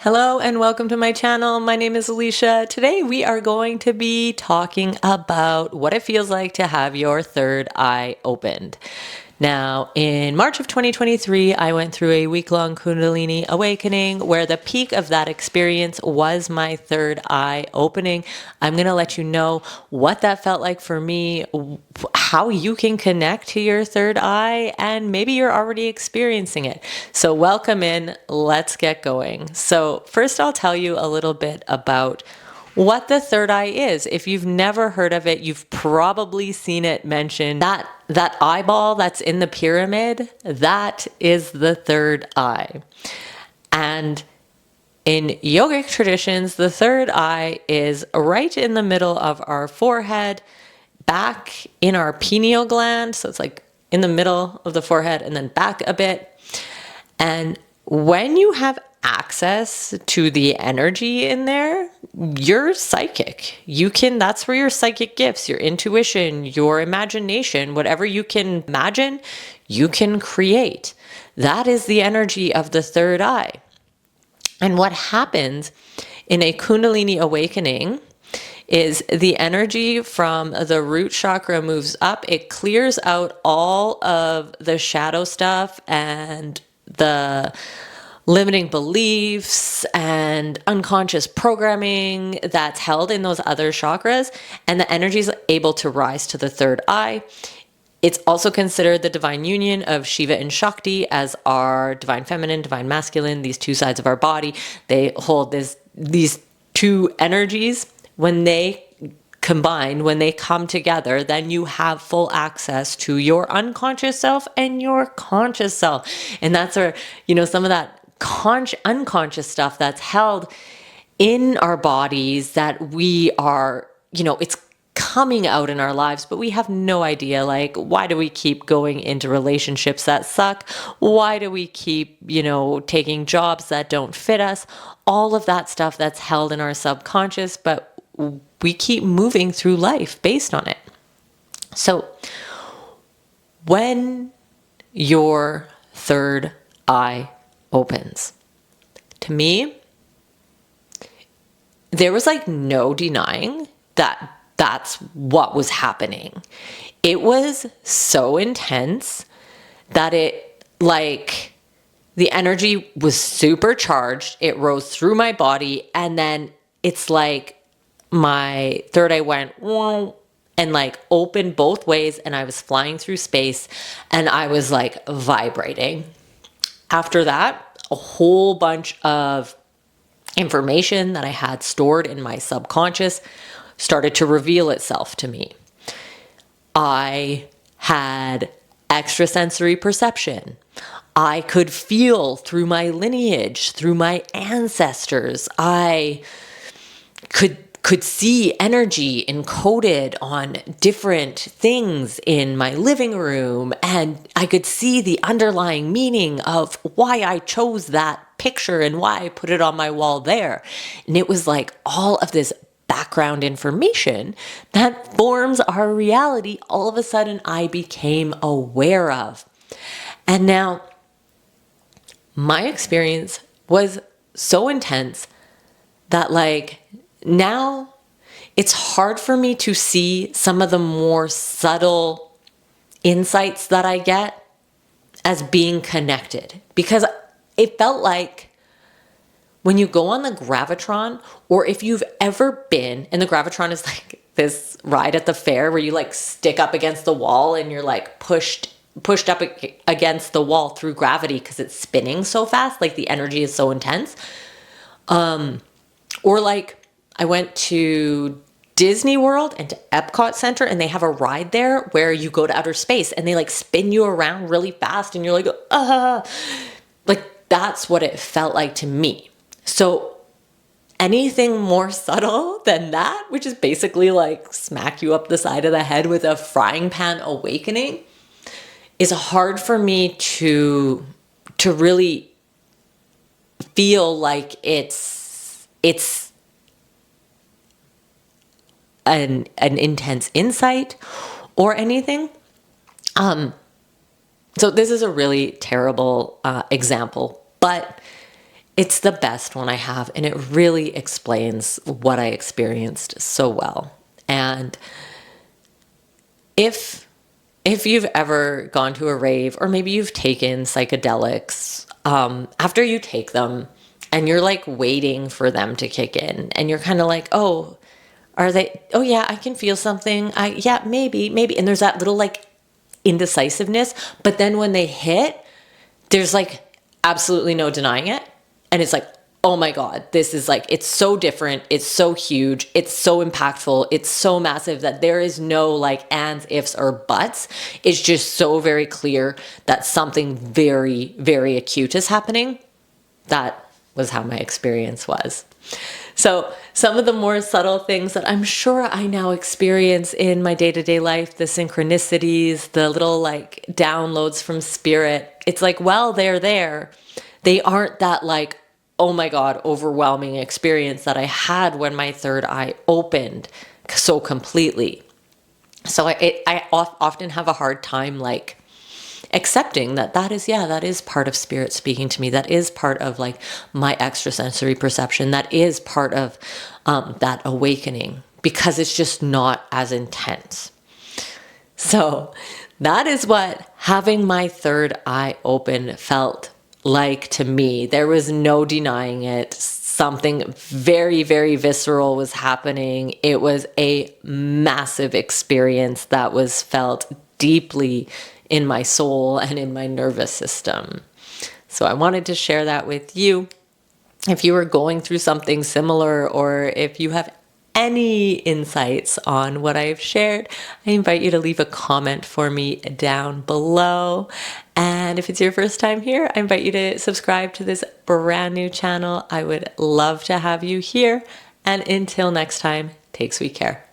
Hello and welcome to my channel. My name is Alicia. Today we are going to be talking about what it feels like to have your third eye opened. Now, in March of 2023, I went through a week-long Kundalini awakening where the peak of that experience was my third eye opening. I'm going to let you know what that felt like for me, how you can connect to your third eye, and maybe you're already experiencing it. So welcome in. Let's get going. So first, I'll tell you a little bit about what the third eye is. If you've never heard of it, you've probably seen it mentioned. That eyeball that's in the pyramid, that is the third eye. And in yogic traditions, the third eye is right in the middle of our forehead, back in our pineal gland. So it's like in the middle of the forehead and then back a bit. And when you have access to the energy in there, you're psychic. That's where your psychic gifts, your intuition, your imagination, whatever you can imagine, you can create. That is the energy of the third eye. And what happens in a Kundalini awakening is the energy from the root chakra moves up. It clears out all of the shadow stuff and the limiting beliefs and unconscious programming that's held in those other chakras, and the energy is able to rise to the third eye. It's also considered the divine union of Shiva and Shakti as our divine feminine, divine masculine, these two sides of our body. They hold these two energies. When they combine, when they come together, then you have full access to your unconscious self and your conscious self. And that's where, some of that unconscious stuff that's held in our bodies that we are, it's coming out in our lives, but we have no idea. Like, why do we keep going into relationships that suck? Why do we keep, taking jobs that don't fit us? All of that stuff that's held in our subconscious, but we keep moving through life based on it. So when your third eye opens, to me, there was like no denying that that's what was happening. It was so intense that the energy was supercharged. It rose through my body, and then it's like my third eye went whoa, and opened both ways, and I was flying through space, and I was vibrating. After that, a whole bunch of information that I had stored in my subconscious started to reveal itself to me. I had extrasensory perception. I could feel through my lineage, through my ancestors. I could see energy encoded on different things in my living room, and I could see the underlying meaning of why I chose that picture and why I put it on my wall there. And it was like all of this background information that forms our reality, all of a sudden I became aware of. And now my experience was so intense that now it's hard for me to see some of the more subtle insights that I get as being connected, because it felt like when you go on the Gravitron, or if you've ever been, and the Gravitron is like this ride at the fair where you stick up against the wall and you're pushed up against the wall through gravity because it's spinning so fast, the energy is so intense. Or I went to Disney World and to Epcot Center, and they have a ride there where you go to outer space and they spin you around really fast and you're that's what it felt like to me. So anything more subtle than that, which is basically smack you up the side of the head with a frying pan awakening, is hard for me to really feel like it's an intense insight or anything. So this is a really terrible example, but It's the best one I have, and it really explains what I experienced so well. And if you've ever gone to a rave, or maybe you've taken psychedelics, after you take them and you're like waiting for them to kick in, and you're kind of like, oh, are they, oh yeah, I can feel something. Yeah, maybe. And there's that little like indecisiveness. But then when they hit, there's like absolutely no denying it. And it's like, oh my God, this is like, it's so different. It's so huge. It's so impactful. It's so massive that there is no like ands, ifs, or buts. It's just so very clear that something very, very acute is happening. That was how my experience was. So some of the more subtle things that I'm sure I now experience in my day-to-day life, the synchronicities, the little like downloads from spirit, it's like, well, they're there. They aren't that like, oh my God, overwhelming experience that I had when my third eye opened so completely. So I often have a hard time like accepting that is part of spirit speaking to me. That is part of like my extrasensory perception. That is part of that awakening, because it's just not as intense. So that is what having my third eye open felt like to me. There was no denying it. Something very, very visceral was happening. It was a massive experience that was felt deeply in my soul and in my nervous system. So I wanted to share that with you. If you are going through something similar, or if you have any insights on what I've shared, I invite you to leave a comment for me down below. And if it's your first time here, I invite you to subscribe to this brand new channel. I would love to have you here. And until next time, take sweet care.